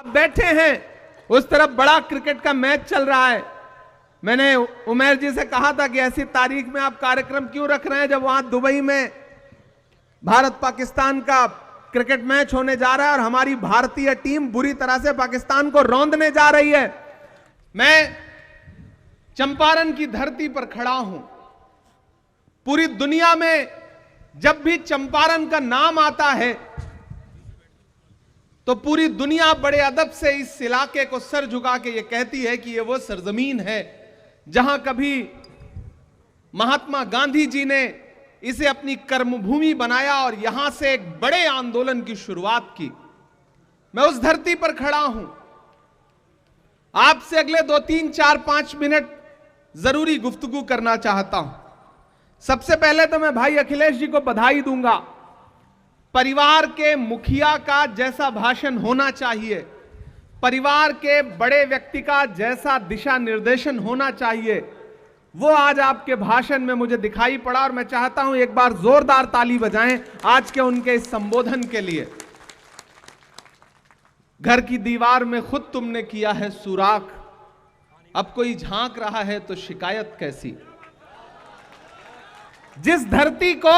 आप बैठे हैं, उस तरफ बड़ा क्रिकेट का मैच चल रहा है। मैंने उमेर जी से कहा था कि ऐसी तारीख में आप कार्यक्रम क्यों रख रहे हैं जब वहां दुबई में भारत पाकिस्तान का क्रिकेट मैच होने जा रहा है और हमारी भारतीय टीम बुरी तरह से पाकिस्तान को रौंदने जा रही है। मैं चंपारण की धरती पर खड़ा हूं। पूरी दुनिया में जब भी चंपारण का नाम आता है तो पूरी दुनिया बड़े अदब से इस इलाके को सर झुका के ये कहती है कि ये वो सरजमीन है जहां कभी महात्मा गांधी जी ने इसे अपनी कर्मभूमि बनाया और यहां से एक बड़े आंदोलन की शुरुआत की। मैं उस धरती पर खड़ा हूं। आपसे अगले 2, 3, 4, 5 मिनट जरूरी गुफ्तगू करना चाहता हूं। सबसे पहले तो मैं भाई अखिलेश जी को बधाई दूंगा। परिवार के मुखिया का जैसा भाषण होना चाहिए, परिवार के बड़े व्यक्ति का जैसा दिशा निर्देशन होना चाहिए, वो आज आपके भाषण में मुझे दिखाई पड़ा और मैं चाहता हूं एक बार जोरदार ताली बजाएं आज के उनके इस संबोधन के लिए। घर की दीवार में खुद तुमने किया है सुराख, अब कोई झांक रहा है तो शिकायत कैसी। जिस धरती को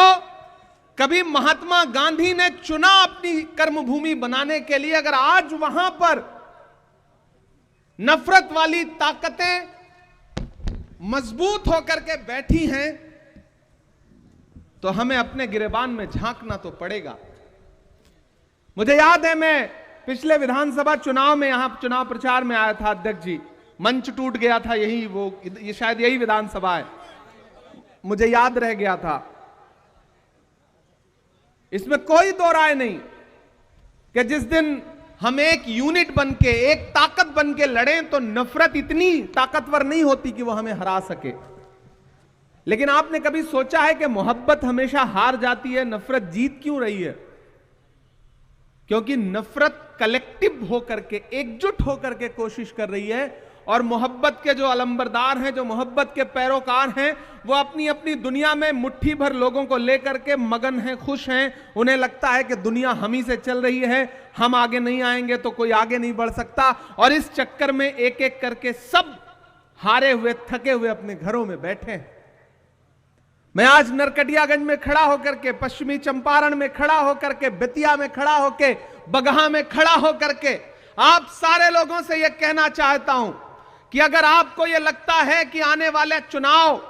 कभी महात्मा गांधी ने चुना अपनी कर्मभूमि बनाने के लिए, अगर आज वहां पर नफरत वाली ताकतें मजबूत होकर के बैठी हैं तो हमें अपने गिरेबान में झांकना तो पड़ेगा। मुझे याद है मैं पिछले विधानसभा चुनाव में यहां चुनाव प्रचार में आया था अध्यक्ष जी, मंच टूट गया था, ये शायद यही विधानसभा है, मुझे याद रह गया था। इसमें कोई दो राय नहीं कि जिस दिन हम एक यूनिट बनके, एक ताकत बनके लड़ें तो नफरत इतनी ताकतवर नहीं होती कि वो हमें हरा सके। लेकिन आपने कभी सोचा है कि मोहब्बत हमेशा हार जाती है, नफरत जीत क्यों रही है? क्योंकि नफरत कलेक्टिव होकर के, एकजुट होकर के कोशिश कर रही है और मोहब्बत के जो अलंबरदार हैं, जो मोहब्बत के पैरोकार हैं, वो अपनी अपनी दुनिया में मुट्ठी भर लोगों को लेकर के मगन हैं, खुश हैं। उन्हें लगता है कि दुनिया हम ही से चल रही है, हम आगे नहीं आएंगे तो कोई आगे नहीं बढ़ सकता। और इस चक्कर में एक एक करके सब हारे हुए, थके हुए अपने घरों में बैठे हैं। मैं आज नरकटियागंज में खड़ा होकर के, पश्चिमी चंपारण में खड़ा होकर के, बेतिया में खड़ा होकर, बगहा में खड़ा होकर के आप सारे लोगों से यह कहना चाहता हूं कि अगर आपको यह लगता है कि आने वाले चुनाव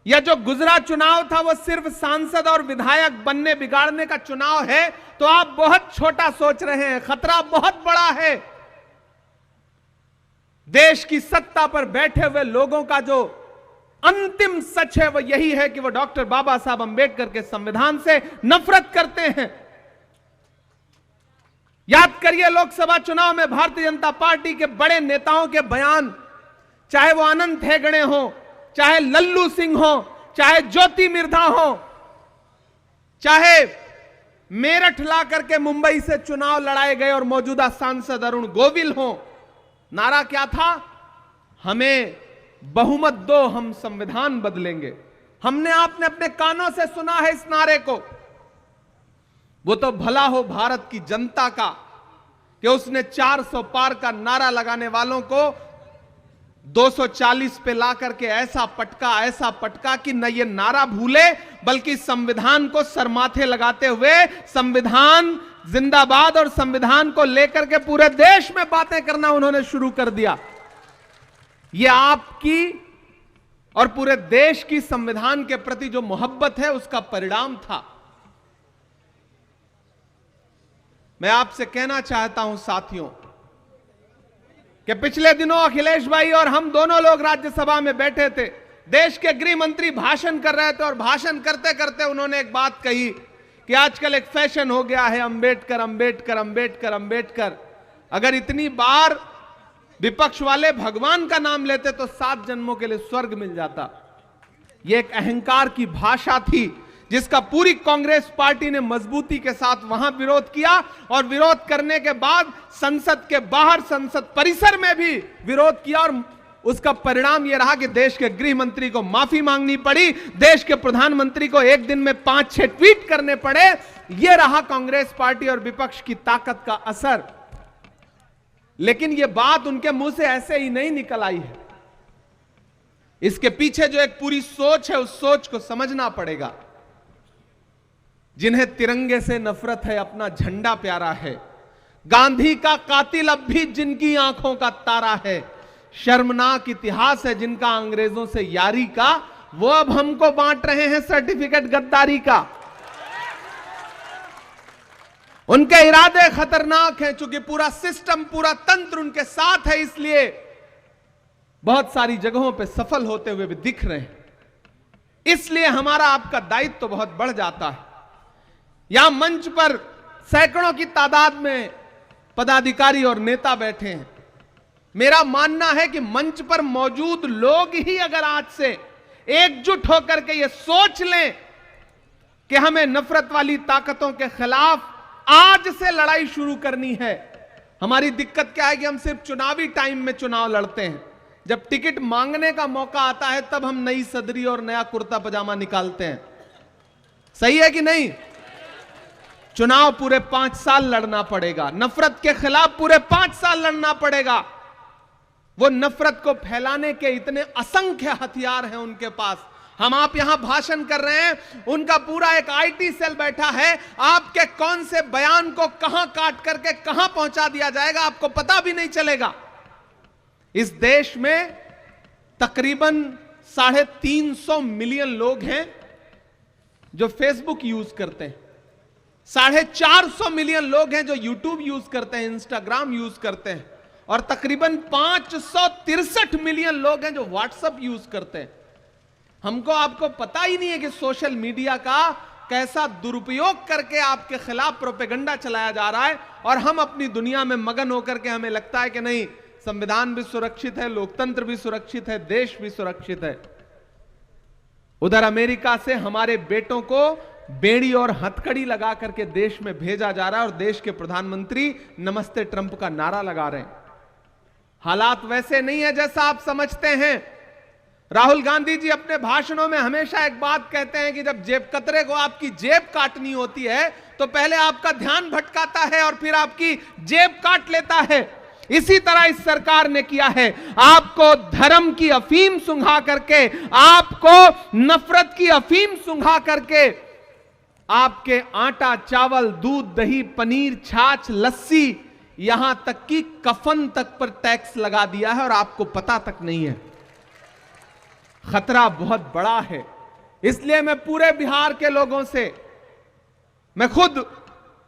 या जो गुजरा चुनाव था वो सिर्फ सांसद और विधायक बनने बिगाड़ने का चुनाव है तो आप बहुत छोटा सोच रहे हैं। खतरा बहुत बड़ा है। देश की सत्ता पर बैठे हुए लोगों का जो अंतिम सच है वो यही है कि वो डॉक्टर बाबा साहब अंबेडकर के संविधान से नफरत करते हैं। याद करिए लोकसभा चुनाव में भारतीय जनता पार्टी के बड़े नेताओं के बयान, चाहे वो अनंत हेगड़े हो, चाहे लल्लू सिंह हो, चाहे ज्योति मिर्धा हो, चाहे मेरठ ला करके मुंबई से चुनाव लड़ाए गए और मौजूदा सांसद अरुण गोविल हो, नारा क्या था? हमें बहुमत दो, हम संविधान बदलेंगे। हमने आपने अपने कानों से सुना है इस नारे को। वो तो भला हो भारत की जनता का कि उसने 400 पार का नारा लगाने वालों को 240 पे ला करके ऐसा पटका कि न ये नारा भूले बल्कि संविधान को सरमाथे लगाते हुए संविधान जिंदाबाद और संविधान को लेकर के पूरे देश में बातें करना उन्होंने शुरू कर दिया। ये आपकी और पूरे देश की संविधान के प्रति जो मोहब्बत है उसका परिणाम था। मैं आपसे कहना चाहता हूं साथियों कि पिछले दिनों अखिलेश भाई और हम दोनों लोग राज्यसभा में बैठे थे। देश के गृह मंत्री भाषण कर रहे थे और भाषण करते करते उन्होंने एक बात कही कि आजकल एक फैशन हो गया है अंबेडकर अंबेडकर अंबेडकर अंबेडकर। अगर इतनी बार विपक्ष वाले भगवान का नाम लेते तो 7 जन्मों के लिए स्वर्ग मिल जाता। यह एक अहंकार की भाषा थी जिसका पूरी कांग्रेस पार्टी ने मजबूती के साथ वहां विरोध किया और विरोध करने के बाद संसद के बाहर, संसद परिसर में भी विरोध किया और उसका परिणाम यह रहा कि देश के गृह मंत्री को माफी मांगनी पड़ी, देश के प्रधानमंत्री को एक दिन में 5-6 ट्वीट करने पड़े। यह रहा कांग्रेस पार्टी और विपक्ष की ताकत का असर। लेकिन यह बात उनके मुंह से ऐसे ही नहीं निकल आई है। इसके पीछे जो एक पूरी सोच है, उस सोच को समझना पड़ेगा। जिन्हें तिरंगे से नफरत है, अपना झंडा प्यारा है, गांधी का कातिल अब भी जिनकी आंखों का तारा है, शर्मनाक इतिहास है जिनका अंग्रेजों से यारी का, वो अब हमको बांट रहे हैं सर्टिफिकेट गद्दारी का। उनके इरादे खतरनाक हैं, क्योंकि पूरा सिस्टम, पूरा तंत्र उनके साथ है, इसलिए बहुत सारी जगहों पे सफल होते हुए भी दिख रहे हैं। इसलिए हमारा आपका दायित्व तो बहुत बढ़ जाता है। यहां मंच पर सैकड़ों की तादाद में पदाधिकारी और नेता बैठे हैं। मेरा मानना है कि मंच पर मौजूद लोग ही अगर आज से एकजुट होकर के ये सोच लें कि हमें नफरत वाली ताकतों के खिलाफ आज से लड़ाई शुरू करनी है। हमारी दिक्कत क्या है कि हम सिर्फ चुनावी टाइम में चुनाव लड़ते हैं, जब टिकट मांगने का मौका आता है तब हम नई सदरी और नया कुर्ता पजामा निकालते हैं। सही है कि नहीं? चुनाव पूरे 5 साल लड़ना पड़ेगा, नफरत के खिलाफ पूरे 5 साल लड़ना पड़ेगा। वो नफरत को फैलाने के इतने असंख्य हथियार हैं उनके पास। हम आप यहां भाषण कर रहे हैं, उनका पूरा एक आईटी सेल बैठा है। आपके कौन से बयान को कहां काट करके कहां पहुंचा दिया जाएगा आपको पता भी नहीं चलेगा। इस देश में तकरीबन 350 मिलियन लोग हैं जो फेसबुक यूज करते हैं, 450 मिलियन लोग हैं जो यूट्यूब यूज करते हैं, इंस्टाग्राम यूज करते हैं, और तकरीबन 563 मिलियन लोग हैं जो व्हाट्सएप यूज करते हैं। हमको आपको पता ही नहीं है कि सोशल मीडिया का कैसा दुरुपयोग करके आपके खिलाफ प्रोपेगेंडा चलाया जा रहा है, और हम अपनी दुनिया में मगन होकर के हमें लगता है कि नहीं, संविधान भी सुरक्षित है, लोकतंत्र भी सुरक्षित है, देश भी सुरक्षित है। उधर अमेरिका से हमारे बेटों को बेड़ी और हथकड़ी लगा करके देश में भेजा जा रहा है, और देश के प्रधानमंत्री नमस्ते ट्रंप का नारा लगा रहे हैं। हालात वैसे नहीं है जैसा आप समझते हैं। राहुल गांधी जी अपने भाषणों में हमेशा एक बात कहते हैं कि जब जेब कतरे को आपकी जेब काटनी होती है तो पहले आपका ध्यान भटकाता है और फिर आपकी जेब काट लेता है। इसी तरह इस सरकार ने किया है। आपको धर्म की अफीम सुंघा करके, आपको नफरत की अफीम सुंघा करके, आपके आटा, चावल, दूध, दही, पनीर, छाछ, लस्सी, यहां तक कि कफन तक पर टैक्स लगा दिया है और आपको पता तक नहीं है। खतरा बहुत बड़ा है। इसलिए मैं पूरे बिहार के लोगों से, मैं खुद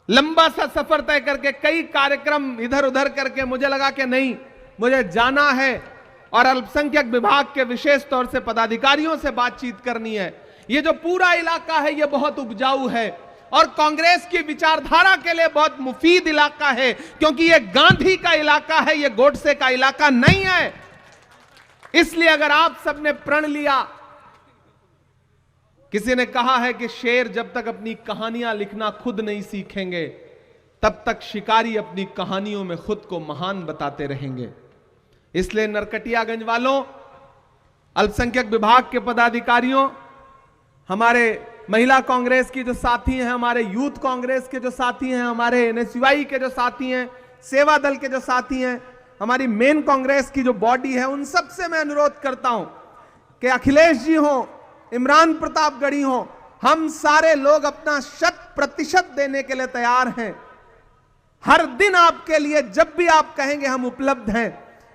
लंबा सा सफर तय करके, कई कार्यक्रम इधर उधर करके मुझे लगा कि नहीं, मुझे जाना है और अल्पसंख्यक विभाग के विशेष तौर से पदाधिकारियों से बातचीत करनी है। ये जो पूरा इलाका है ये बहुत उपजाऊ है और कांग्रेस की विचारधारा के लिए बहुत मुफीद इलाका है, क्योंकि ये गांधी का इलाका है, ये गोडसे का इलाका नहीं है। इसलिए अगर आप सबने प्रण लिया, किसी ने कहा है कि शेर जब तक अपनी कहानियां लिखना खुद नहीं सीखेंगे तब तक शिकारी अपनी कहानियों में खुद को महान बताते रहेंगे। इसलिए नरकटियागंज वालों, अल्पसंख्यक विभाग के पदाधिकारियों, हमारे महिला कांग्रेस की जो साथी हैं, हमारे यूथ कांग्रेस के जो साथी हैं, हमारे एनएसयूआई के जो साथी हैं, सेवा दल के जो साथी हैं, हमारी मेन कांग्रेस की जो बॉडी है, उन सब से मैं अनुरोध करता हूं कि अखिलेश जी हो, इमरान प्रतापगढ़ी हो, हम सारे लोग अपना 100% देने के लिए तैयार हैं। हर दिन आपके लिए जब भी आप कहेंगे हम उपलब्ध हैं,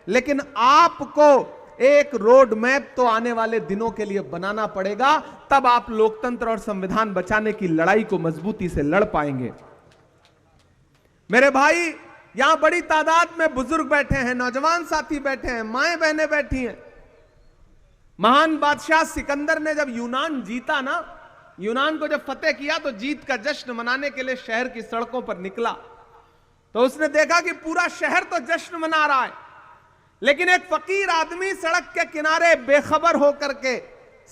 लेकिन आपको एक रोड मैप तो आने वाले दिनों के लिए बनाना पड़ेगा, तब आप लोकतंत्र और संविधान बचाने की लड़ाई को मजबूती से लड़ पाएंगे। मेरे भाई, यहां बड़ी तादाद में बुजुर्ग बैठे हैं, नौजवान साथी बैठे हैं, माएं बहनें बैठी हैं। महान बादशाह सिकंदर ने जब यूनान जीता ना, यूनान को जब फतेह किया तो जीत का जश्न मनाने के लिए शहर की सड़कों पर निकला, तो उसने देखा कि पूरा शहर तो जश्न मना रहा है, लेकिन एक फकीर आदमी सड़क के किनारे बेखबर होकर के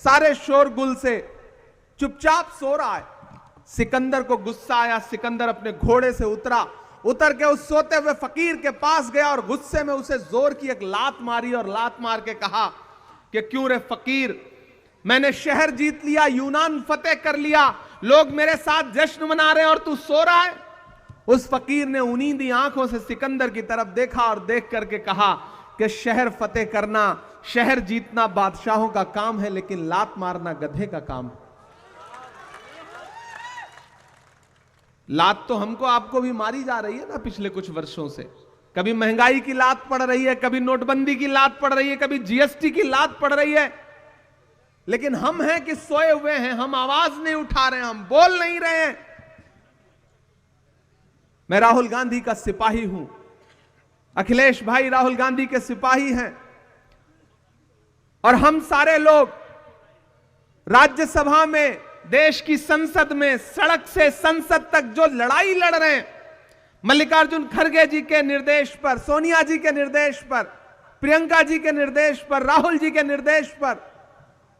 सारे शोरगुल से चुपचाप सो रहा है। सिकंदर को गुस्सा आया, सिकंदर अपने घोड़े से उतर के उस सोते हुए फकीर के पास गया और गुस्से में उसे जोर की एक लात मारी और लात मार के कहा कि क्यों रे फकीर, मैंने शहर जीत लिया, यूनान फतेह कर लिया, लोग मेरे साथ जश्न मना रहे हैं और तू सो रहा है। उस फकीर ने उनींदी आंखों से सिकंदर की तरफ देखा और देख करके कहा कि शहर फतेह करना, शहर जीतना बादशाहों का काम है, लेकिन लात मारना गधे का काम है। लात तो हमको आपको भी मारी जा रही है ना पिछले कुछ वर्षों से। कभी महंगाई की लात पड़ रही है, कभी नोटबंदी की लात पड़ रही है, कभी जीएसटी की लात पड़ रही है, लेकिन हम हैं कि सोए हुए हैं, हम आवाज नहीं उठा रहे हैं, हम बोल नहीं रहे हैं। मैं राहुल गांधी का सिपाही हूं, अखिलेश भाई राहुल गांधी के सिपाही हैं, और हम सारे लोग राज्यसभा में, देश की संसद में, सड़क से संसद तक जो लड़ाई लड़ रहे हैं, मल्लिकार्जुन खड़गे जी के निर्देश पर, सोनिया जी के निर्देश पर, प्रियंका जी के निर्देश पर, राहुल जी के निर्देश पर,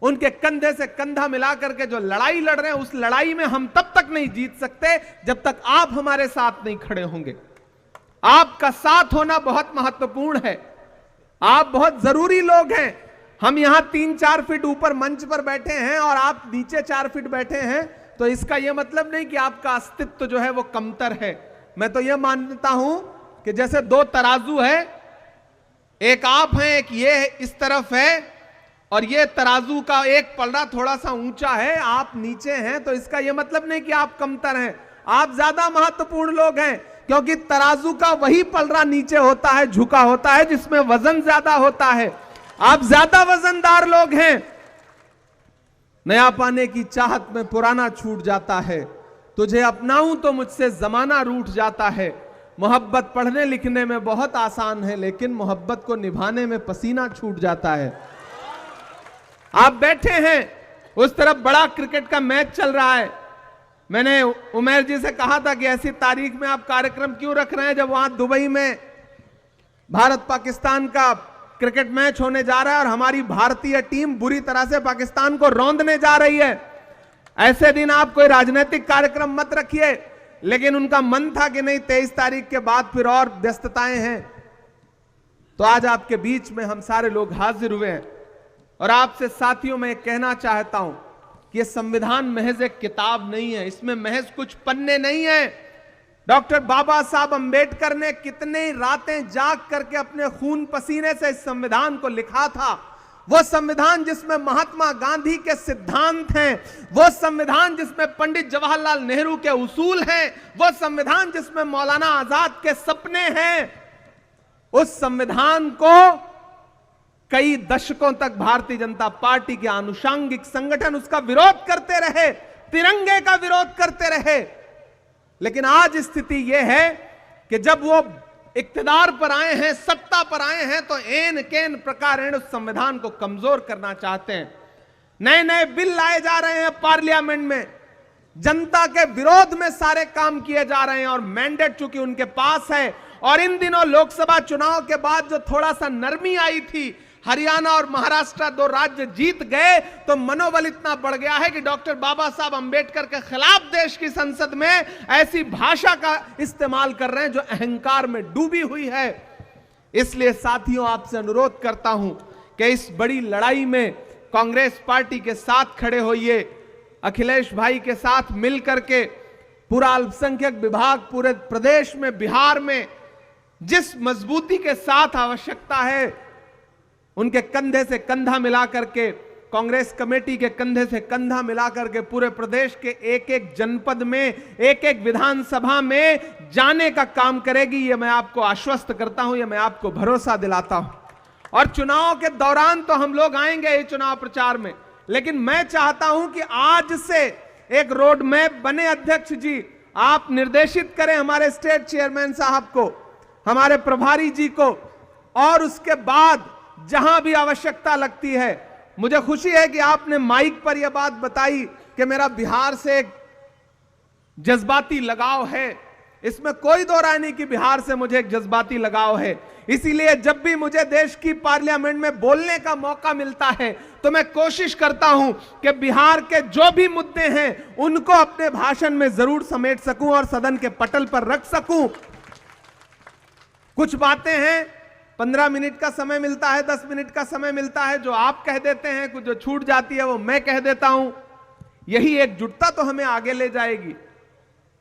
उनके कंधे से कंधा मिलाकर के जो लड़ाई लड़ रहे हैं, उस लड़ाई में हम तब तक नहीं जीत सकते जब तक आप हमारे साथ नहीं खड़े होंगे। आपका साथ होना बहुत महत्वपूर्ण है, आप बहुत जरूरी लोग हैं। हम यहां 3-4 फीट ऊपर मंच पर बैठे हैं और आप नीचे 4 फीट बैठे हैं, तो इसका यह मतलब नहीं कि आपका अस्तित्व जो है वो कमतर है। मैं तो यह मानता हूं कि जैसे 2 तराजू है, एक आप हैं, एक ये इस तरफ है, और ये तराजू का एक पलड़ा थोड़ा सा ऊंचा है, आप नीचे हैं, तो इसका यह मतलब नहीं कि आप कमतर हैं। आप ज्यादा महत्वपूर्ण लोग हैं, क्योंकि तराजू का वही पलड़ा नीचे होता है, झुका होता है, जिसमें वजन ज्यादा होता है। आप ज्यादा वजनदार लोग हैं। नया पाने की चाहत में पुराना छूट जाता है, तुझे अपनाऊं तो मुझसे जमाना रूठ जाता है। मोहब्बत पढ़ने लिखने में बहुत आसान है, लेकिन मोहब्बत को निभाने में पसीना छूट जाता है। आप बैठे हैं, उस तरफ बड़ा क्रिकेट का मैच चल रहा है। मैंने उमेर जी से कहा था कि ऐसी तारीख में आप कार्यक्रम क्यों रख रहे हैं जब वहां दुबई में भारत पाकिस्तान का क्रिकेट मैच होने जा रहा है और हमारी भारतीय टीम बुरी तरह से पाकिस्तान को रौंदने जा रही है। ऐसे दिन आप कोई राजनीतिक कार्यक्रम मत रखिए, लेकिन उनका मन था कि नहीं, 23 तारीख के बाद फिर और व्यस्तताएं हैं, तो आज आपके बीच में हम सारे लोग हाजिर हुए हैं। और आपसे साथियों मैं कहना चाहता हूं कि यह संविधान महज एक किताब नहीं है, इसमें महज कुछ पन्ने नहीं है। डॉक्टर बाबा साहब अंबेडकर ने कितने रातें जाग करके अपने खून पसीने से इस संविधान को लिखा था। वो संविधान जिसमें महात्मा गांधी के सिद्धांत हैं, वो संविधान जिसमें पंडित जवाहरलाल नेहरू के उसूल हैं, वो संविधान जिसमें मौलाना आजाद के सपने हैं, उस संविधान को कई दशकों तक भारतीय जनता पार्टी के आनुषंगिक संगठन उसका विरोध करते रहे, तिरंगे का विरोध करते रहे। लेकिन आज स्थिति यह है कि जब वो इक्तिदार पर आए हैं, सत्ता पर आए हैं, तो एन केन प्रकार उस संविधान को कमजोर करना चाहते हैं। नए नए बिल लाए जा रहे हैं पार्लियामेंट में, जनता के विरोध में सारे काम किए जा रहे हैं, और मैंडेट चूंकि उनके पास है। और इन दिनों लोकसभा चुनाव के बाद जो थोड़ा सा नरमी आई थी, हरियाणा और महाराष्ट्र 2 राज्य जीत गए, तो मनोबल इतना बढ़ गया है कि डॉक्टर बाबा साहब अंबेडकर के खिलाफ देश की संसद में ऐसी भाषा का इस्तेमाल कर रहे हैं जो अहंकार में डूबी हुई है। इसलिए साथियों आपसे अनुरोध करता हूं कि इस बड़ी लड़ाई में कांग्रेस पार्टी के साथ खड़े होइए, अखिलेश भाई के साथ मिलकर के पूरा अल्पसंख्यक विभाग पूरे प्रदेश में, बिहार में जिस मजबूती के साथ आवश्यकता है, उनके कंधे से कंधा मिलाकर के, कांग्रेस कमेटी के कंधे से कंधा मिलाकर के पूरे प्रदेश के एक एक जनपद में, एक एक विधानसभा में जाने का काम करेगी। ये मैं आपको आश्वस्त करता हूं, ये मैं आपको भरोसा दिलाता हूं। और चुनाव के दौरान तो हम लोग आएंगे ये चुनाव प्रचार में, लेकिन मैं चाहता हूं कि आज से एक रोड मैप बने। अध्यक्ष जी, आप निर्देशित करें हमारे स्टेट चेयरमैन साहब को, हमारे प्रभारी जी को, और उसके बाद जहां भी आवश्यकता लगती है। मुझे खुशी है कि आपने माइक पर यह बात बताई कि मेरा बिहार से एक जज्बाती लगाव है। इसमें कोई दो राय नहीं कि बिहार से मुझे एक जज्बाती लगाव है। इसीलिए जब भी मुझे देश की पार्लियामेंट में बोलने का मौका मिलता है, तो मैं कोशिश करता हूं कि बिहार के जो भी मुद्दे हैं उनको अपने भाषण में जरूर समेट सकूं और सदन के पटल पर रख सकूं। कुछ बातें हैं, 15 मिनट का समय मिलता है, 10 मिनट का समय मिलता है, जो आप कह देते हैं, कुछ जो छूट जाती है वो मैं कह देता हूं। यही एकजुटता तो हमें आगे ले जाएगी।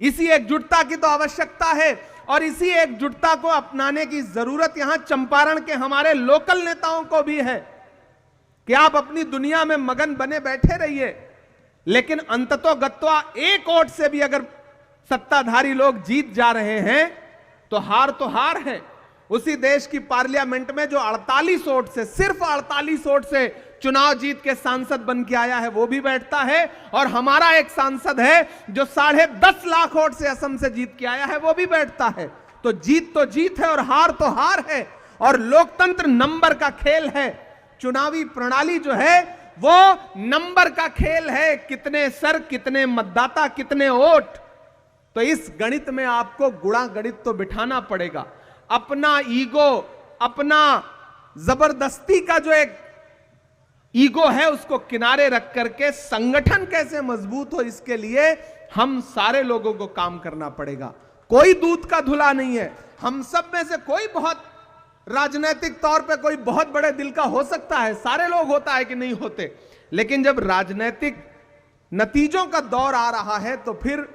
इसी एकजुटता की तो आवश्यकता है और इसी एकजुटता को अपनाने की जरूरत यहां चंपारण के हमारे लोकल नेताओं को भी है कि आप अपनी दुनिया में मगन बने बैठे रहिए, लेकिन अंततोगत्वा एक वोट से भी अगर सत्ताधारी लोग जीत जा रहे हैं तो हार है। उसी देश की पार्लियामेंट में जो 48 वोट से, सिर्फ 48 वोट से चुनाव जीत के सांसद बन के आया है वो भी बैठता है, और हमारा एक सांसद है जो 10.5 लाख वोट से असम से जीत के आया है वो भी बैठता है। तो जीत है और हार है, और लोकतंत्र नंबर का खेल है। चुनावी प्रणाली जो है वो नंबर का खेल है, कितने सर, कितने मतदाता, कितने वोट। तो इस गणित में आपको गुणा गणित तो बिठाना पड़ेगा। अपना ईगो, अपना जबरदस्ती का जो एक ईगो है उसको किनारे रख करके संगठन कैसे मजबूत हो, इसके लिए हम सारे लोगों को काम करना पड़ेगा। कोई दूध का धुला नहीं है। हम सब में से कोई बहुत राजनीतिक तौर पे कोई बहुत बड़े दिल का हो सकता है, सारे लोग होता है कि नहीं होते, लेकिन जब राजनीतिक नतीजों का दौर आ रहा है तो फिर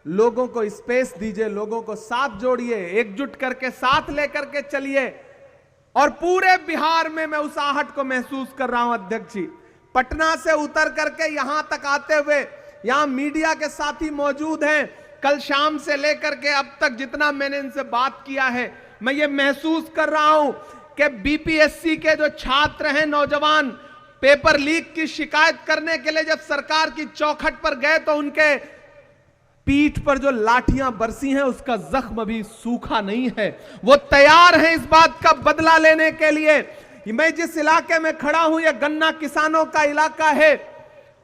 लोगों को स्पेस दीजिए, लोगों को साथ जोड़िए, एकजुट करके साथ लेकर के चलिए। और पूरे बिहार में मैं उस आहट को महसूस कर रहा हूं अध्यक्ष जी। पटना से उतर करके यहां तक आते हुए, यहां मीडिया के साथी मौजूद हैं, कल शाम से लेकर के अब तक जितना मैंने इनसे बात किया है, मैं ये महसूस कर रहा हूं कि बीपीएससी के जो छात्र हैं, नौजवान, पेपर लीक की शिकायत करने के लिए जब सरकार की चौखट पर गए तो उनके पीठ पर जो लाठियां बरसी हैं उसका जख्म अभी सूखा नहीं है। वो तैयार हैं इस बात का बदला लेने के लिए। मैं जिस इलाके में खड़ा हूं यह गन्ना किसानों का इलाका है,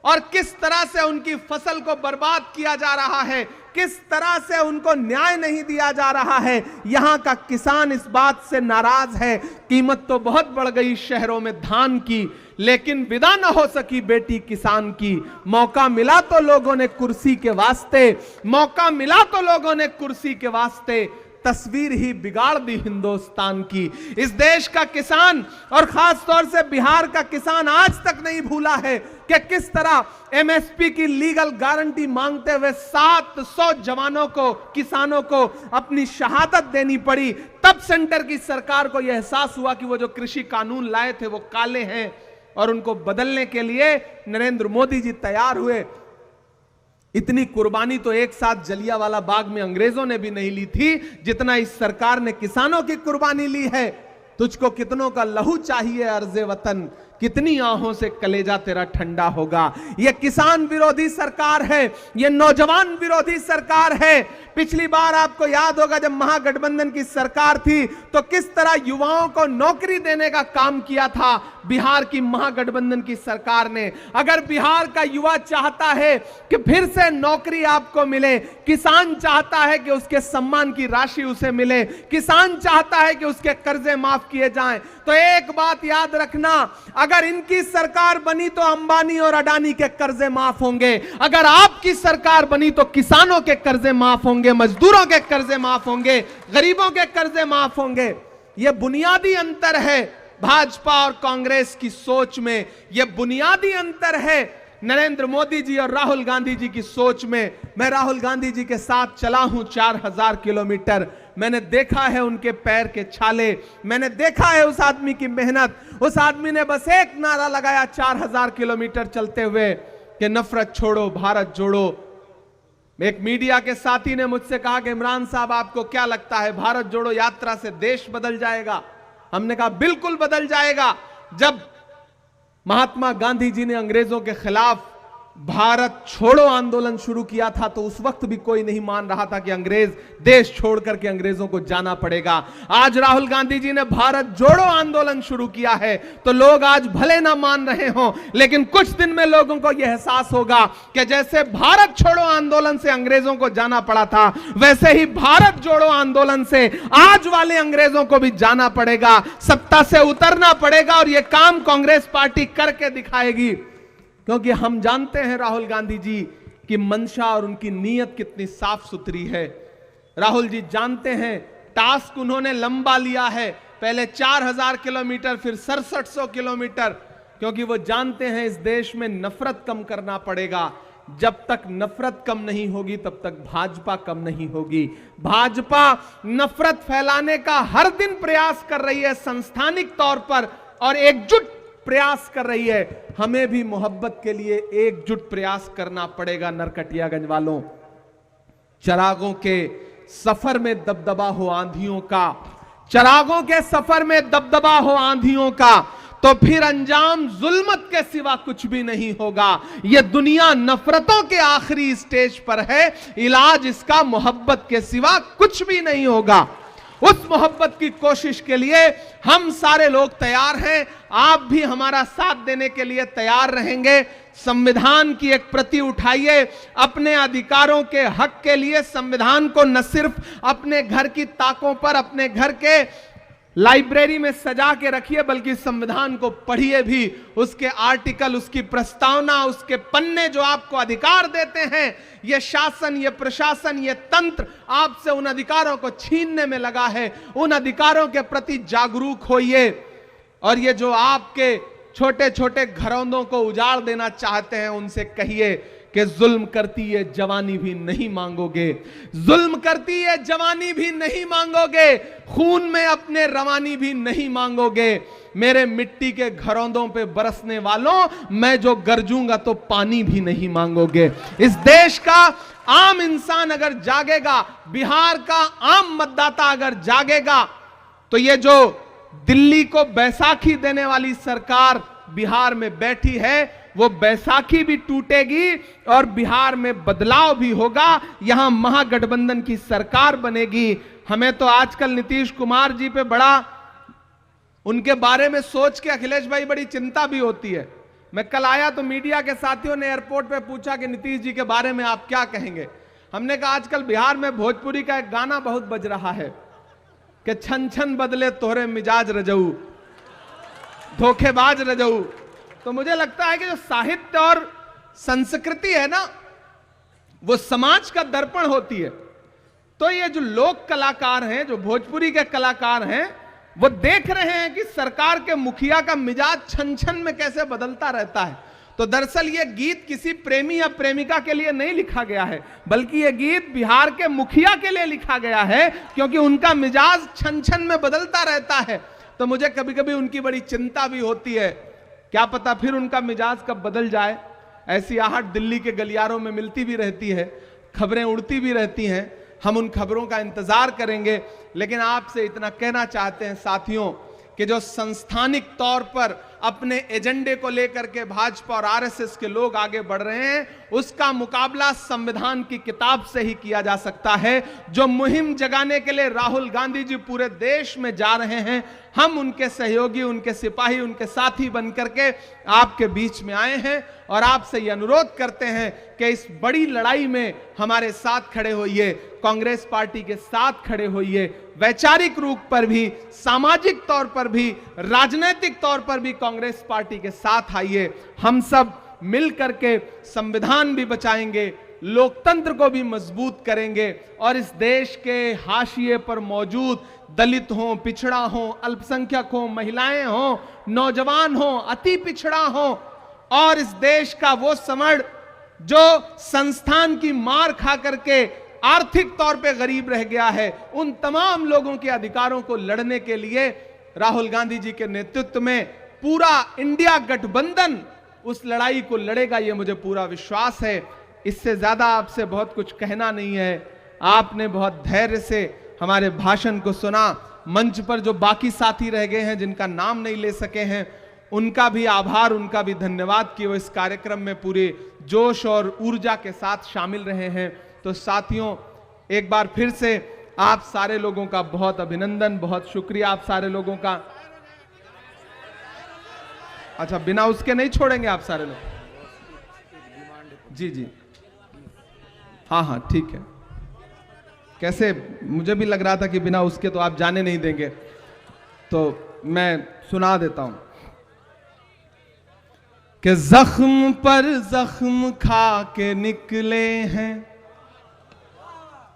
और किस तरह से उनकी फसल को बर्बाद किया जा रहा है, किस तरह से उनको न्याय नहीं दिया जा रहा है। यहां का किसान इस बात से नाराज है। कीमत तो बहुत बढ़ गई शहरों में धान की, लेकिन विदा न हो सकी बेटी किसान की। मौका मिला तो लोगों ने कुर्सी के वास्ते, मौका मिला तो लोगों ने कुर्सी के वास्ते तस्वीर ही बिगाड़ दी हिंदुस्तान की। इस देश का किसान और खास तौर से बिहार का किसान आज तक नहीं भूला है कि किस तरह एमएसपी की लीगल गारंटी मांगते हुए 700 जवानों को, किसानों को अपनी शहादत देनी पड़ी। तब सेंटर की सरकार को यह एहसास हुआ कि वो जो कृषि कानून लाए थे वो काले हैं, और उनको बदलने के लिए नरेंद्र मोदी जी तैयार हुए। इतनी कुर्बानी तो एक साथ जलियांवाला बाग में अंग्रेजों ने भी नहीं ली थी जितना इस सरकार ने किसानों की कुर्बानी ली है। तुझको कितनों का लहू चाहिए अर्ज़े वतन, कितनी आहों से कलेजा तेरा ठंडा होगा। यह किसान विरोधी सरकार है, यह नौजवान विरोधी सरकार है। पिछली बार आपको याद होगा जब महागठबंधन की सरकार थी तो किस तरह युवाओं को नौकरी देने का काम किया था बिहार की महागठबंधन की सरकार ने। अगर बिहार का युवा चाहता है कि फिर से नौकरी आपको मिले, किसान चाहता है कि उसके सम्मान की राशि उसे मिले, किसान चाहता है कि उसके कर्जे माफ किए जाएं, तो एक बात याद रखना, अगर इनकी सरकार बनी तो अंबानी और अडानी के कर्जे माफ होंगे। अगर आपकी सरकार बनी तो किसानों के कर्जे माफ होंगे, मजदूरों के कर्जे माफ होंगे, गरीबों के कर्जे माफ होंगे। यह बुनियादी अंतर है भाजपा और कांग्रेस की सोच में, यह बुनियादी अंतर है नरेंद्र मोदी जी और राहुल गांधी जी की सोच में। मैं राहुल गांधी जी के साथ चला हूं 4000 किलोमीटर। मैंने देखा है उनके पैर के छाले, मैंने देखा है उस आदमी की मेहनत। उस आदमी ने बस एक नारा लगाया 4000 किलोमीटर चलते हुए कि नफरत छोड़ो, भारत जोड़ो। एक मीडिया के साथी ने मुझसे कहा कि इमरान साहब आपको क्या लगता है भारत जोड़ो यात्रा से देश बदल जाएगा? हमने कहा बिल्कुल बदल जाएगा। जब महात्मा गांधी जी ने अंग्रेजों के खिलाफ भारत छोड़ो आंदोलन शुरू किया था तो उस वक्त भी कोई नहीं मान रहा था कि अंग्रेज देश छोड़ करके अंग्रेजों को जाना पड़ेगा। आज राहुल गांधी जी ने भारत जोड़ो आंदोलन शुरू किया है तो लोग आज भले ना मान रहे हों, लेकिन कुछ दिन में लोगों को यह एहसास होगा कि जैसे भारत छोड़ो आंदोलन से अंग्रेजों को जाना पड़ा था, वैसे ही भारत जोड़ो आंदोलन से आज वाले अंग्रेजों को भी जाना पड़ेगा, सत्ता से उतरना पड़ेगा। और यह काम कांग्रेस पार्टी करके दिखाएगी, क्योंकि हम जानते हैं राहुल गांधी जी की मंशा और उनकी नीयत कितनी साफ सुथरी है। राहुल जी जानते हैं टास्क उन्होंने लंबा लिया है, पहले 4000 किलोमीटर फिर 6700 किलोमीटर, क्योंकि वो जानते हैं इस देश में नफरत कम करना पड़ेगा। जब तक नफरत कम नहीं होगी तब तक भाजपा कम नहीं होगी। भाजपा नफरत फैलाने का हर दिन प्रयास कर रही है संस्थानिक तौर पर और एकजुट प्रयास कर रही है। हमें भी मोहब्बत के लिए एकजुट प्रयास करना पड़ेगा। नरकटियागंज वालों, चिरागों के सफर में दबदबा हो आंधियों का, चिरागों के सफर में दबदबा हो आंधियों का, तो फिर अंजाम जुल्मत के सिवा कुछ भी नहीं होगा। यह दुनिया नफरतों के आखिरी स्टेज पर है, इलाज इसका मोहब्बत के सिवा कुछ भी नहीं होगा। उस मोहब्बत की कोशिश के लिए हम सारे लोग तैयार हैं। आप भी हमारा साथ देने के लिए तैयार रहेंगे। संविधान की एक प्रति उठाइए, अपने अधिकारों के हक के लिए संविधान को न सिर्फ अपने घर की ताकों पर, अपने घर के लाइब्रेरी में सजा के रखिए, बल्कि संविधान को पढ़िए भी। उसके आर्टिकल, उसकी प्रस्तावना, उसके पन्ने जो आपको अधिकार देते हैं, यह शासन, यह प्रशासन, यह तंत्र आपसे उन अधिकारों को छीनने में लगा है। उन अधिकारों के प्रति जागरूक होइए और ये जो आपके छोटे छोटे घरौंदों को उजाड़ देना चाहते हैं, उनसे कहिए कि जुल्म करती है जवानी भी नहीं मांगोगे, जुल्म करती है जवानी भी नहीं मांगोगे, खून में अपने रवानी भी नहीं मांगोगे। मेरे मिट्टी के घरौंदों पे बरसने वालों, मैं जो गरजूंगा तो पानी भी नहीं मांगोगे। इस देश का आम इंसान अगर जागेगा, बिहार का आम मतदाता अगर जागेगा, तो ये जो दिल्ली को बैसाखी देने वाली सरकार बिहार में बैठी है, वो बैसाखी भी टूटेगी और बिहार में बदलाव भी होगा। यहां महागठबंधन की सरकार बनेगी। हमें तो आजकल नीतीश कुमार जी पे बड़ा, उनके बारे में सोच के अखिलेश भाई बड़ी चिंता भी होती है। मैं कल आया तो मीडिया के साथियों ने एयरपोर्ट पे पूछा कि नीतीश जी के बारे में आप क्या कहेंगे। हमने कहा आजकल बिहार में भोजपुरी का एक गाना बहुत बज रहा है कि छन छन बदले तोहरे मिजाज रजऊ, धोखेबाज रजऊ। तो मुझे लगता है कि जो साहित्य और संस्कृति है ना, वो समाज का दर्पण होती है। तो ये जो लोक कलाकार हैं, जो भोजपुरी के कलाकार हैं, वो देख रहे हैं कि सरकार के मुखिया का मिजाज छन छन में कैसे बदलता रहता है। तो दरअसल ये गीत किसी प्रेमी या प्रेमिका के लिए नहीं लिखा गया है, बल्कि ये गीत बिहार के मुखिया के लिए लिखा गया है, क्योंकि उनका मिजाज छन छन में बदलता रहता है। तो मुझे कभी कभी उनकी बड़ी चिंता भी होती है, क्या पता फिर उनका मिजाज कब बदल जाए। ऐसी आहट दिल्ली के गलियारों में मिलती भी रहती है, खबरें उड़ती भी रहती हैं। हम उन खबरों का इंतजार करेंगे, लेकिन आपसे इतना कहना चाहते हैं साथियों कि जो संस्थानिक तौर पर अपने एजेंडे को लेकर के भाजपा और आरएसएस के लोग आगे बढ़ रहे हैं, उसका मुकाबला संविधान की किताब से ही किया जा सकता है। जो मुहिम जगाने के लिए राहुल गांधी जी पूरे देश में जा रहे हैं, हम उनके सहयोगी, उनके सिपाही, उनके साथी बनकर के आपके बीच में आए हैं और आपसे ये अनुरोध करते हैं कि इस बड़ी लड़ाई में हमारे साथ खड़े होइए, कांग्रेस पार्टी के साथ खड़े होइए। वैचारिक रूप पर भी, सामाजिक तौर पर भी, राजनीतिक तौर पर भी कांग्रेस पार्टी के साथ आइए। हम सब मिल करके संविधान भी बचाएंगे, लोकतंत्र को भी मजबूत करेंगे और इस देश के हाशिए पर मौजूद दलित हो, पिछड़ा हो, अल्पसंख्यक हो, महिलाएं हो, नौजवान हो, अति पिछड़ा हो और इस देश का वो समड़ जो संस्थान की मार खा करके आर्थिक तौर पे गरीब रह गया है, उन तमाम लोगों के अधिकारों को लड़ने के लिए राहुल गांधी जी के नेतृत्व में पूरा इंडिया गठबंधन उस लड़ाई को लड़ेगा, ये मुझे पूरा विश्वास है। इससे ज्यादा आपसे बहुत कुछ कहना नहीं है। आपने बहुत धैर्य से हमारे भाषण को सुना। मंच पर जो बाकी साथी रह गए हैं, जिनका नाम नहीं ले सके हैं, उनका भी आभार, उनका भी धन्यवाद कि वो इस कार्यक्रम में पूरे जोश और ऊर्जा के साथ शामिल रहे हैं। तो साथियों, एक बार फिर से आप सारे लोगों का बहुत अभिनंदन, बहुत शुक्रिया आप सारे लोगों का। अच्छा, बिना उसके नहीं छोड़ेंगे आप सारे लोग? जी जी, हाँ हाँ ठीक है। कैसे, मुझे भी लग रहा था कि बिना उसके तो आप जाने नहीं देंगे, तो मैं सुना देता हूं कि जख्म पर जख्म खा के निकले हैं।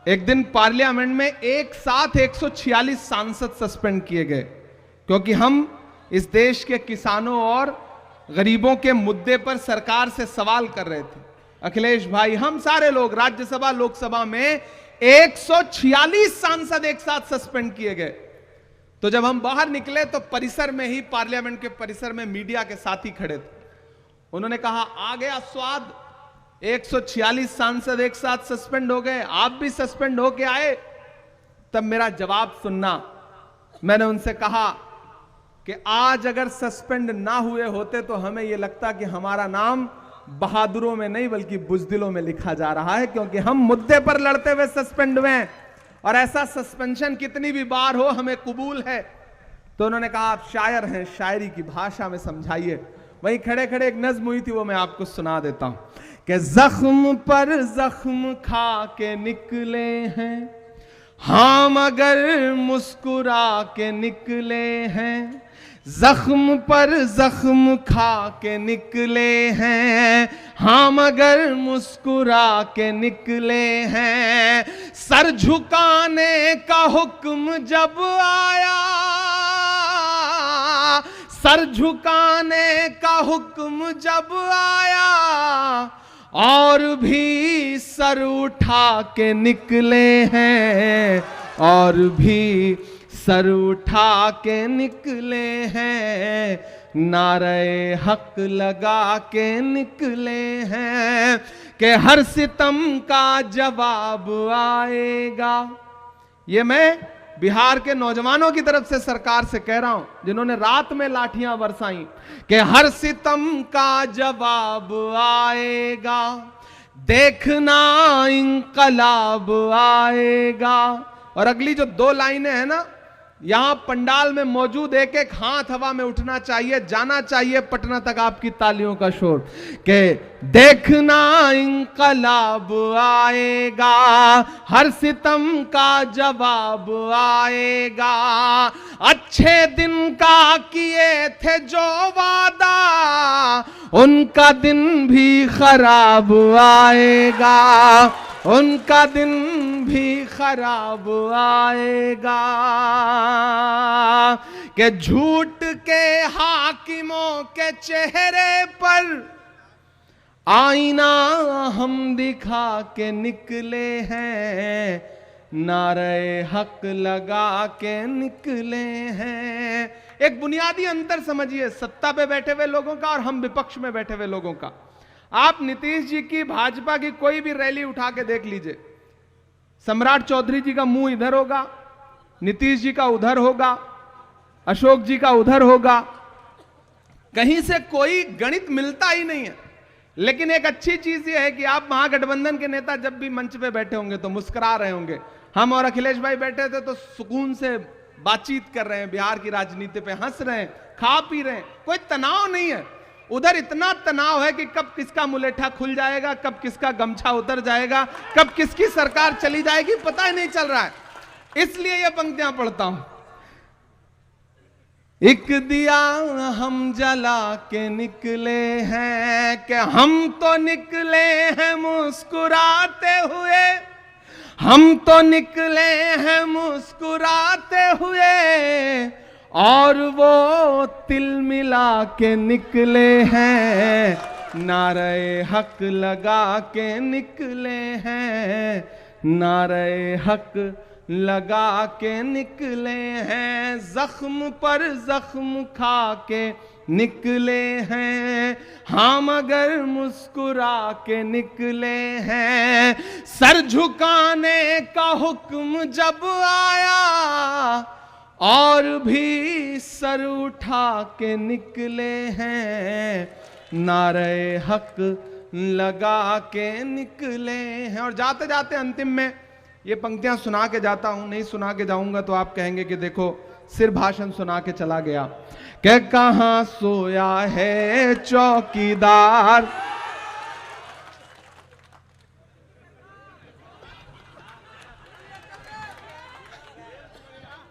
एक दिन पार्लियामेंट में एक साथ 146 सांसद सस्पेंड किए गए, क्योंकि हम इस देश के किसानों और गरीबों के मुद्दे पर सरकार से सवाल कर रहे थे। अखिलेश भाई, हम सारे लोग राज्यसभा लोकसभा में 146 सांसद एक साथ सस्पेंड किए गए। तो जब हम बाहर निकले तो परिसर में ही, पार्लियामेंट के परिसर में मीडिया के साथी खड़े थे। उन्होंने कहा आ गया स्वाद, 146 सांसद एक साथ सस्पेंड हो गए, आप भी सस्पेंड होके आए। तब मेरा जवाब सुनना, मैंने उनसे कहा कि आज अगर सस्पेंड ना हुए होते तो हमें यह लगता कि हमारा नाम बहादुरों में नहीं बल्कि बुजदिलों में लिखा जा रहा है, क्योंकि हम मुद्दे पर लड़ते हुए सस्पेंड हुए हैं और ऐसा सस्पेंशन कितनी भी बार हो हमें कबूल है। तो उन्होंने कहा आप शायर हैं, शायरी की भाषा में समझाइए। वहीं खड़े खड़े एक नज्म हुई थी, वो मैं आपको सुना देता हूं कि जख्म पर जख्म खा के निकले हैं हम, अगर मुस्कुरा के निकले हैं। जख्म पर जख्म खा के निकले हैं हम, अगर मुस्कुरा के निकले हैं। सर झुकाने का हुक्म जब आया, सर झुकाने का हुक्म जब आया, और भी सर उठा के निकले हैं, और भी सर उठा के निकले हैं। नारे हक लगा के निकले हैं कि हर सितम का जवाब आएगा। ये मैं बिहार के नौजवानों की तरफ से सरकार से कह रहा हूं, जिन्होंने रात में लाठियां बरसाई, कि हर सितम का जवाब आएगा, देखना इंकलाब आएगा। और अगली जो 2 लाइनें हैं ना, यहां पंडाल में मौजूद एक एक हाथ हवा में उठना चाहिए, जाना चाहिए पटना तक आपकी तालियों का शोर, कि देखना इंकलाब आएगा, हर सितम का जवाब आएगा। अच्छे दिन का किए थे जो वादा, उनका दिन भी खराब आएगा, उनका दिन भी खराब आएगा। कि झूठ के हाकिमों के चेहरे पर आईना हम दिखा के निकले हैं, नारे हक लगा के निकले हैं। एक बुनियादी अंतर समझिए सत्ता पे बैठे हुए लोगों का और हम विपक्ष में बैठे हुए लोगों का। आप नीतीश जी की, भाजपा की कोई भी रैली उठा के देख लीजिए, सम्राट चौधरी जी का मुंह इधर होगा, नीतीश जी का उधर होगा, अशोक जी का उधर होगा, कहीं से कोई गणित मिलता ही नहीं है। लेकिन एक अच्छी चीज यह है कि आप महागठबंधन के नेता जब भी मंच पे बैठे होंगे तो मुस्कुरा रहे होंगे। हम और अखिलेश भाई बैठे थे तो सुकून से बातचीत कर रहे हैं, बिहार की राजनीति पे हंस रहे हैं, खा पी रहे हैं, कोई तनाव नहीं है। उधर इतना तनाव है कि कब किसका मुलेठा खुल जाएगा, कब किसका गमछा उतर जाएगा, कब किसकी सरकार चली जाएगी, पता ही नहीं चल रहा है। इसलिए ये पंक्तियां पढ़ता हूं। एक दिया हम जला के निकले हैं, कि हम तो निकले हैं मुस्कुराते हुए, हम तो निकले हैं मुस्कुराते हुए, और वो तिल मिला के निकले हैं, नारे हक लगा के निकले हैं, नारे हक लगा के निकले हैं। जख्म पर जख्म खा के निकले हैं हम, अगर मुस्कुरा के निकले हैं। सर झुकाने का हुक्म जब आया, और भी सर उठा के निकले हैं, नारे हक लगा के निकले हैं। और जाते जाते अंतिम में ये पंक्तियां सुना के जाता हूं, नहीं सुना के जाऊंगा तो आप कहेंगे कि देखो सिर्फ भाषण सुना के चला गया। कि कहां सोया है चौकीदार,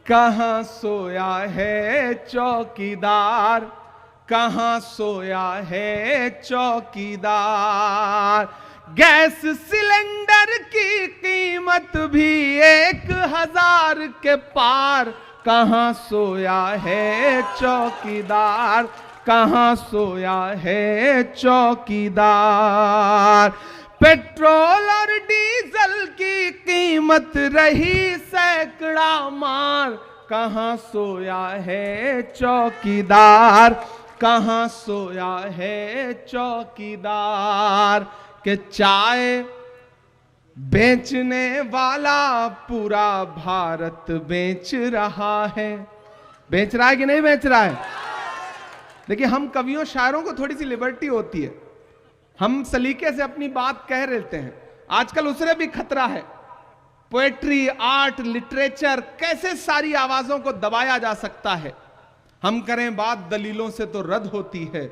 कहां सोया है चौकीदार, कहां सोया है चौकीदार। गैस सिलेंडर की कीमत भी 1000 के पार, कहां सोया है चौकीदार, कहां सोया है चौकीदार। पेट्रोल और डीजल की कीमत रही सैकड़ा मार, कहां सोया है चौकीदार, कहां सोया है चौकीदार। के चाय बेचने वाला पूरा भारत बेच रहा है। बेच रहा है कि नहीं बेच रहा है? देखिए, हम कवियों शायरों को थोड़ी सी लिबर्टी होती है, हम सलीके से अपनी बात कह लेते हैं। आजकल उससे भी खतरा है। पोएट्री, आर्ट, लिटरेचर, कैसे सारी आवाजों को दबाया जा सकता है। हम करें बात दलीलों से तो रद्द होती है,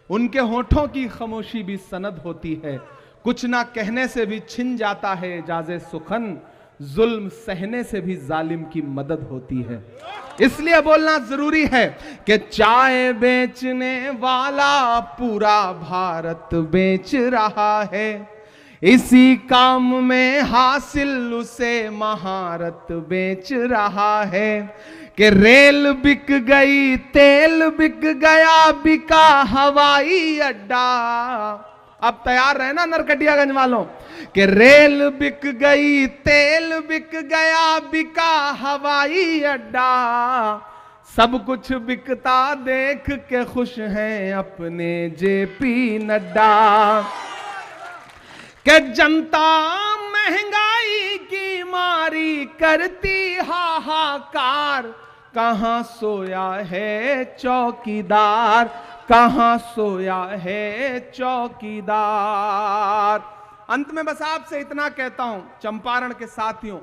उनके होठों की खामोशी भी सनद होती है। कुछ ना कहने से भी छिन जाता है एजाज़े सुखन, जुल्म सहने से भी जालिम की मदद होती है। इसलिए बोलना जरूरी है कि चाय बेचने वाला पूरा भारत बेच रहा है, इसी काम में हासिल उसे महारत बेच रहा है। कि रेल बिक गई, तेल बिक गया, बिका हवाई अड्डा। अब तैयार रहे ना नरकटियागंज वालों, कि रेल बिक गई, तेल बिक गया, बिका हवाई अड्डा। सब कुछ बिकता देख के खुश हैं अपने जेपी नड्डा। कि जनता महंगाई की मारी करती हाहाकार, कहां सोया है चौकीदार, कहां सोया है चौकीदार। अंत में बस आपसे इतना कहता हूं, चंपारण के साथियों,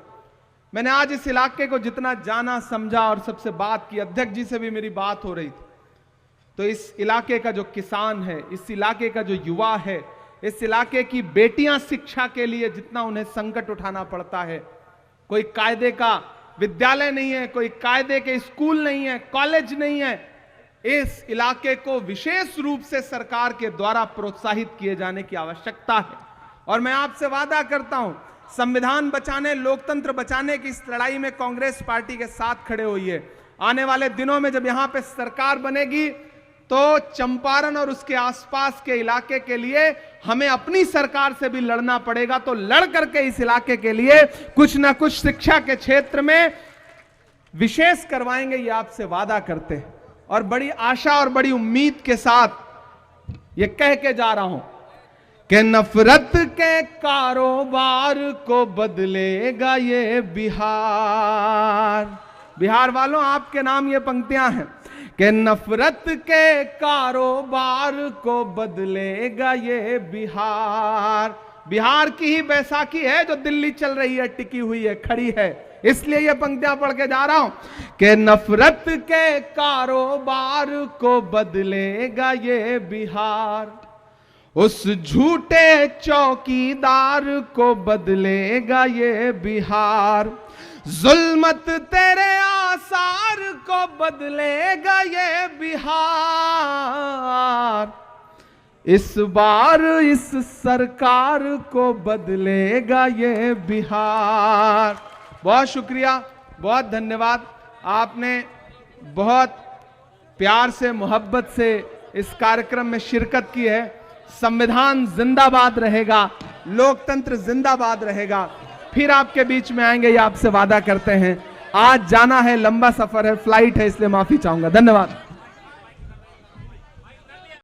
मैंने आज इस इलाके को जितना जाना समझा और सबसे बात की, अध्यक्ष जी से भी मेरी बात हो रही थी, तो इस इलाके का जो किसान है, इस इलाके का जो युवा है, इस इलाके की बेटियां शिक्षा के लिए जितना उन्हें संकट उठाना पड़ता है, कोई कायदे का विद्यालय नहीं है, कोई कायदे के स्कूल नहीं है, कॉलेज नहीं है। इस इलाके को विशेष रूप से सरकार के द्वारा प्रोत्साहित किए जाने की आवश्यकता है। और मैं आपसे वादा करता हूं, संविधान बचाने, लोकतंत्र बचाने की इस लड़ाई में कांग्रेस पार्टी के साथ खड़े हुई है। आने वाले दिनों में जब यहां पे सरकार बनेगी तो चंपारण और उसके आसपास के इलाके के लिए हमें अपनी सरकार से भी लड़ना पड़ेगा। तो लड़ करके इस इलाके के लिए कुछ ना कुछ शिक्षा के क्षेत्र में विशेष करवाएंगे, ये आपसे वादा करते हैं। और बड़ी आशा और बड़ी उम्मीद के साथ ये कह के जा रहा हूं कि नफरत के कारोबार को बदलेगा ये बिहार। बिहार वालों, आपके नाम ये पंक्तियां हैं कि नफरत के कारोबार को बदलेगा ये बिहार। बिहार की ही बैसाखी है जो दिल्ली चल रही है, टिकी हुई है, खड़ी है। इसलिए ये पंक्तियां पढ़ के जा रहा हूं कि नफरत के कारोबार को बदलेगा ये बिहार, उस झूठे चौकीदार को बदलेगा ये बिहार, जुल्मत तेरे आसार को बदलेगा ये बिहार, इस बार इस सरकार को बदलेगा ये बिहार। बहुत शुक्रिया, बहुत धन्यवाद। आपने बहुत प्यार से, मोहब्बत से इस कार्यक्रम में शिरकत की है। संविधान जिंदाबाद रहेगा, लोकतंत्र जिंदाबाद रहेगा। फिर आपके बीच में आएंगे, ये आपसे वादा करते हैं। आज जाना है, लंबा सफर है, फ्लाइट है, इसलिए माफी चाहूंगा। धन्यवाद।